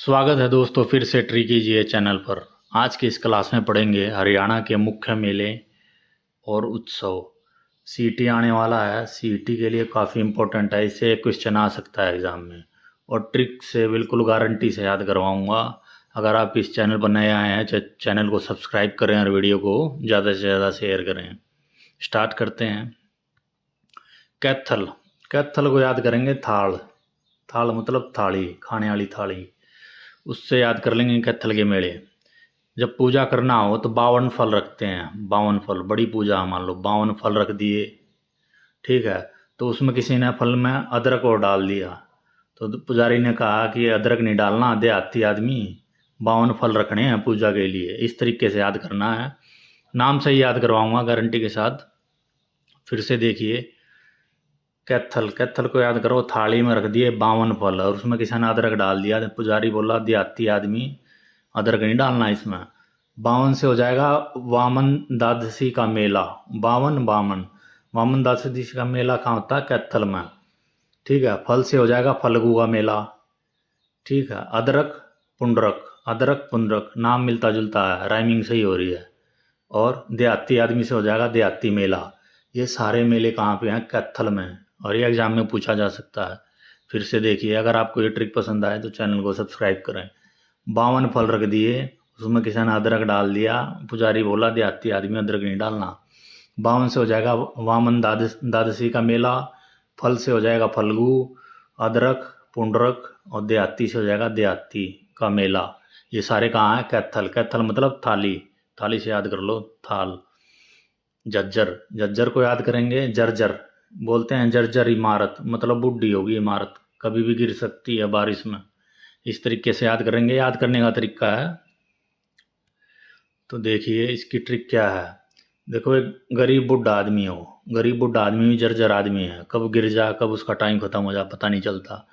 स्वागत है दोस्तों, फिर से ट्री कीजिए चैनल पर। आज की इस क्लास में पढ़ेंगे हरियाणा के मुख्य मेले और उत्सव। सीटी आने वाला है, सीटी के लिए काफ़ी इम्पोर्टेंट है, इससे एक क्वेश्चन आ सकता है एग्ज़ाम में और ट्रिक से बिल्कुल गारंटी से याद करवाऊंगा। अगर आप इस चैनल पर नए आए हैं चैनल को सब्सक्राइब करें और वीडियो को ज़्यादा से ज़्यादा शेयर करें। स्टार्ट करते हैं। कैथल, कैथल को याद करेंगे थाल, थाल मतलब थाली, खाने वाली थाली। उससे याद कर लेंगे कैथल के मेले। जब पूजा करना हो तो 52 फल रखते हैं, 52 फल, बड़ी पूजा मान लो 52 फल रख दिए, ठीक है। तो उसमें किसी ने फल में अदरक और डाल दिया, तो पुजारी ने कहा कि अदरक नहीं डालना, देहाती आदमी, 52 फल रखने हैं पूजा के लिए। इस तरीके से याद करना है, नाम से ही याद करवाऊंगा गारंटी के साथ। फिर से देखिए, कैथल, कैथल को याद करो, थाली में रख दिए 52 फल और उसमें किसी ने अदरक डाल दिया, तो पुजारी बोला देहाती आदमी अदरक नहीं डालना इसमें। 52 से हो जाएगा वामन द्वादशी का मेला। बावन बामन, वामन द्वादशी का मेला कहाँ होता है? कैथल में, ठीक है। फल से हो जाएगा फल्गु का मेला, ठीक है। अदरक पुंडरक, अदरक पुंडरक, नाम मिलता जुलता है, राइमिंग सही हो रही है। और देहाती आदमी से हो जाएगा देहाती मेला। ये सारे मेले कहाँ पे हैं? कैथल में, और ये एग्जाम में पूछा जा सकता है। फिर से देखिए, अगर आपको ये ट्रिक पसंद आए तो चैनल को सब्सक्राइब करें। 52 फल रख दिए, उसमें किसी ने अदरक डाल दिया, पुजारी बोला देहाती आदमी अदरक नहीं डालना। 52 से हो जाएगा वामन द्वादशी का मेला, फल से हो जाएगा फल्गु, अदरक पुंडरक, और देहाती से हो जाएगा देहाती का मेला। ये सारे कहाँ हैं? कैथल, कैथल मतलब थाली, थाली से याद कर लो थाल। झज्जर, झज्जर को याद करेंगे जर्जर, बोलते हैं जर्जर इमारत, मतलब बुढ़ी होगी इमारत, कभी भी गिर सकती है बारिश में। इस तरीके से याद करेंगे, याद करने का तरीका है। तो देखिए इसकी ट्रिक क्या है। देखो, एक गरीब बुढ़ा आदमी हो, गरीब बुढ़ा आदमी भी जर्जर आदमी है, कब गिर जा कब उसका टाइम खत्म हो जा पता नहीं चलता।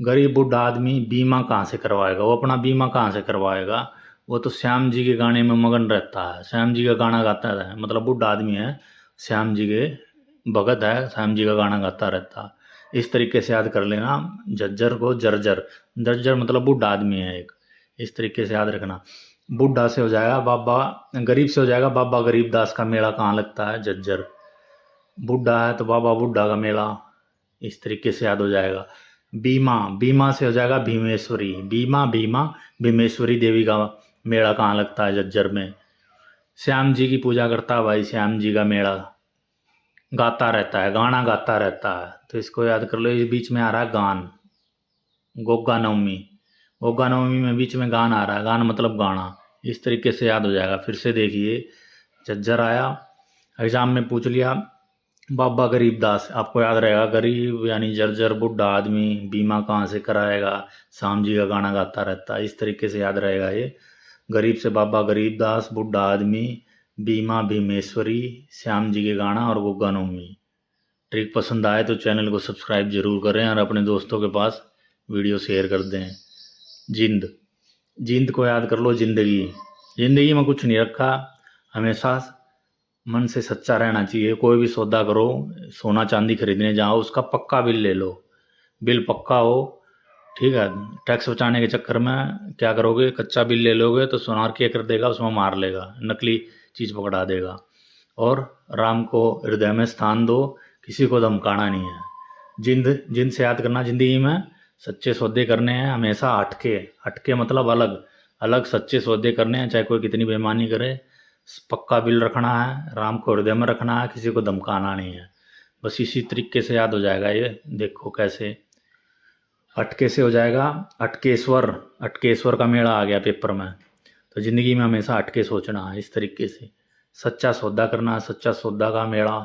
गरीब बुढ़ा आदमी बीमा कहाँ से करवाएगा? वो अपना बीमा कहाँ से करवाएगा? वो तो श्याम जी के गाने में मगन रहता है, श्याम जी का गाना गाता है, मतलब बुढ़ा आदमी है, श्याम जी के भगत है, श्याम जी का गाना गाता रहता है। इस तरीके से याद कर लेना झज्जर को जर्जर, जर्जर मतलब बुढ़ा आदमी है एक। इस तरीके से याद रखना। बुढ़ा से हो जाएगा बाबा, गरीब से हो जाएगा बाबा गरीबदास का मेला कहाँ लगता है? झज्जर। बुढ़ा है तो बाबा बुढ़ा का मेला, इस तरीके से याद हो जाएगा। बीमा, बीमा से हो जाएगा भीमेश्वरी, बीमा भीमा भीमेश्वरी देवी का मेला कहाँ लगता है? झज्जर में। श्याम जी की पूजा करता है भाई, श्याम जी का मेला गाता रहता है, गाना गाता रहता है, तो इसको याद कर लो। इस बीच में आ रहा है गान, गोगा नवमी, गोगा नवमी में बीच में गान आ रहा है, गान मतलब गाना। इस तरीके से याद हो जाएगा। फिर से देखिए, झज्जर आया, एग्जाम में पूछ लिया बाबा गरीबदास, आपको याद रहेगा गरीब यानी जर्जर बुढ़ा आदमी, बीमा कहाँ से कराएगा? श्याम जी का गाना गाता रहता है, इस तरीके से याद रहेगा ये। गरीब से बाबा गरीबदास, बुढ़ा आदमी, बीमा भीमेश्वरी, श्याम जी के गाना और गोगा नवमी। ट्रिक पसंद आए तो चैनल को सब्सक्राइब जरूर करें और अपने दोस्तों के पास वीडियो शेयर कर दें। जिंद, जिंद को याद कर लो जिंदगी, जिंदगी में कुछ नहीं रखा, हमेशा मन से सच्चा रहना चाहिए। कोई भी सौदा करो, सोना चांदी खरीदने जाओ, उसका पक्का बिल ले लो, बिल पक्का हो, ठीक है। टैक्स बचाने के चक्कर में क्या करोगे? कच्चा बिल ले लोगे तो सोनार क्या कर देगा, उसमें मार लेगा, नकली चीज़ पकड़ा देगा। और राम को हृदय में स्थान दो, किसी को धमकाना नहीं है। जिंद, जिंद से याद करना, जिंदगी में सच्चे सौदे करने हैं हमेशा, हटके, हटके मतलब अलग, अलग सच्चे सौदे करने हैं, चाहे कोई कितनी बेईमानी करे। पक्का बिल रखना है, राम को हृदय में रखना है, किसी को धमकाना नहीं है। बस इसी तरीके से याद हो जाएगा ये। देखो कैसे, अटके से हो जाएगा अटकेश्वर, अटकेश्वर का मेला आ गया पेपर में। तो ज़िंदगी में हमेशा अटके सोचना है, इस तरीके से सच्चा सौदा करना है, सच्चा सौदा का मेला,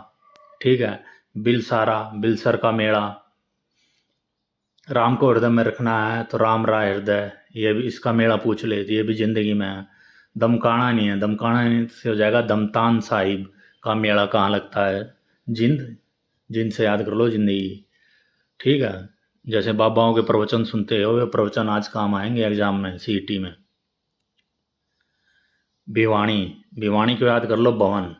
ठीक है। बिलसारा, बिलसर का मेला, राम को हृदय में रखना है तो राम राय हृदय, ये भी इसका मेला पूछ ले तो ये भी ज़िंदगी में है। दमकाना नहीं है, दमकाना नहीं से हो जाएगा दमतान साहिब का मेला कहाँ लगता है? जिंद, जिंद से याद कर लो जिंदगी, ठीक है। जैसे बाबाओं के प्रवचन सुनते हो, वे प्रवचन आज काम आएंगे एग्जाम में, सीईटी में। भिवानी, भिवानी को याद कर लो भवन,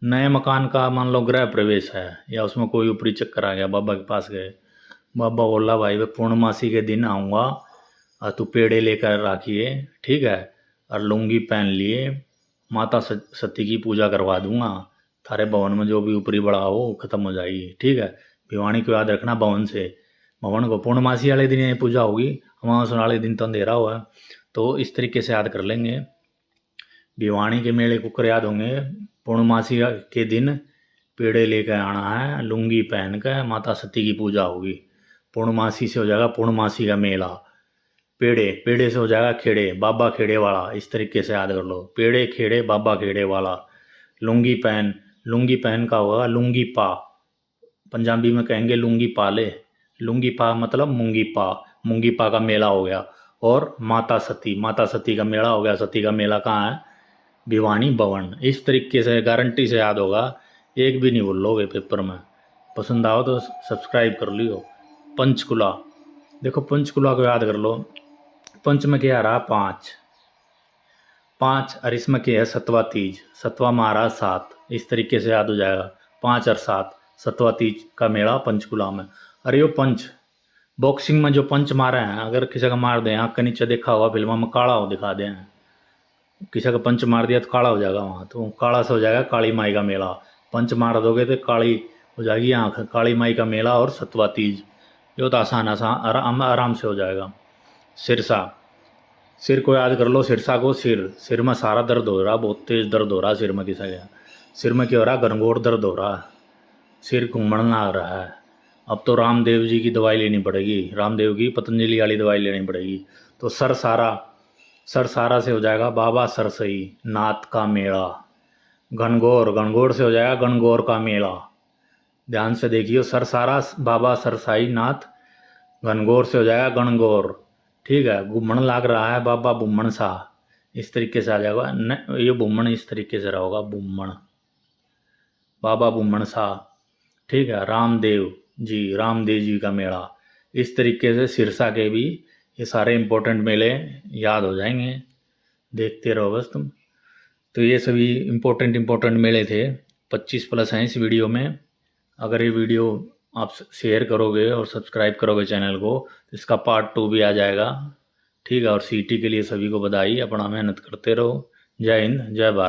नए मकान का मान लो गृह प्रवेश है या उसमें कोई ऊपरी चक्कर आ गया, बाबा के पास गए, बाबा बोला भाई मैं पूर्णमासी के दिन आऊँगा और तू पेड़े लेकर राखिए, ठीक है, और लुंगी पहन लिए, माता सती की पूजा करवा दूंगा, थारे भवन में जो भी ऊपरी बड़ा हो खत्म हो जाएगी, ठीक है। भिवानी को याद रखना भवन से, भवन को पूर्णमासी वाले दिन ये पूजा होगी, अमावस्या वाले दिन तो अंधेरा हुआ है, तो इस तरीके से याद कर लेंगे। भिवानी के मेले कुकर याद होंगे, पूर्णमासी के दिन पेड़े लेकर आना है, लुंगी पहन कर माता सती की पूजा होगी। पूर्णमासी से हो जाएगा पूर्णमासी का मेला। पेड़े, पेड़े से हो जाएगा खेड़े, बाबा खेड़े वाला, इस तरीके से याद कर लो, पेड़े खेड़े बाबा खेड़े वाला। लुंगी पहन, लुंगी पहन का होगा लुंगी पा, पंजाबी में कहेंगे लुंगी पाले, लुंगी पा मतलब मूंगी पा, मूंगी पा का मेला हो गया। और माता सती, माता सती का मेला हो गया। सती का मेला कहाँ है? भिवानी भवन। इस तरीके से गारंटी से याद होगा, एक भी नहीं भूलोगे पेपर में। पसंद आओ तो सब्सक्राइब कर लियो। पंचकुला, देखो पंचकुला को याद कर लो। पंच में क्या रहा? पाँच, पाँच, और इसमें क्या है? सतवा तीज, सतवा महाराज सात, इस तरीके से याद हो जाएगा। 5 और 7, सतवा तीज का मेला पंचकुला में। अरे यो पंच, बॉक्सिंग में जो पंच मारे हैं, अगर किसी का मार दें, आँख के नीचे देखा होगा फिल्मों में, काला हो दिखा दें, किसी का पंच मार दिया तो काला हो जाएगा वहाँ, तो काला से हो जाएगा काली माई का मेला। पंच मार दोगे तो काली हो जाएगी आँख, काली माई का मेला और सतवा तीज, जो तो आसान आसान आराम से हो जाएगा। सिरसा, सिर को याद कर लो, सिरसा को, सिर, सिर में सारा दर्द हो रहा, बहुत तेज दर्द हो रहा सिर में, किसा गया सिर में क्या हो रहा? घनघोर दर्द हो रहा, सिर घूमने लग रहा है। अब तो रामदेव जी की दवाई लेनी पड़ेगी, रामदेव की पतंजलि वाली दवाई लेनी पड़ेगी। तो सरसारा, सरसारा से हो जाएगा बाबा सरसई नाथ का मेला। घनघोर, घनघोर से हो जाएगा गणगौर का मेला। ध्यान से देखियो, सरसारा बाबा सरसाई नाथ, घनघोर से हो जाएगा गणगौर, ठीक है। घूमन लाग रहा है बाबा बुम्मन शाह, इस तरीके से आ जाएगा न, ये बुम्मन इस तरीके से रहेगा, बुम्मन, बाबा बुम्मन शाह, ठीक है। रामदेव जी, रामदेव जी का मेला, इस तरीके से सिरसा के भी ये सारे इम्पोर्टेंट मेले याद हो जाएंगे, देखते रहो बस तुम। तो ये सभी इम्पोर्टेंट मेले थे, 25+ हैं इस वीडियो में। अगर ये वीडियो आप शेयर करोगे और सब्सक्राइब करोगे चैनल को, तो इसका पार्ट 2 भी आ जाएगा, ठीक है। और सीटी के लिए सभी को बधाई, अपना मेहनत करते रहो। जय हिंद, जय भारत।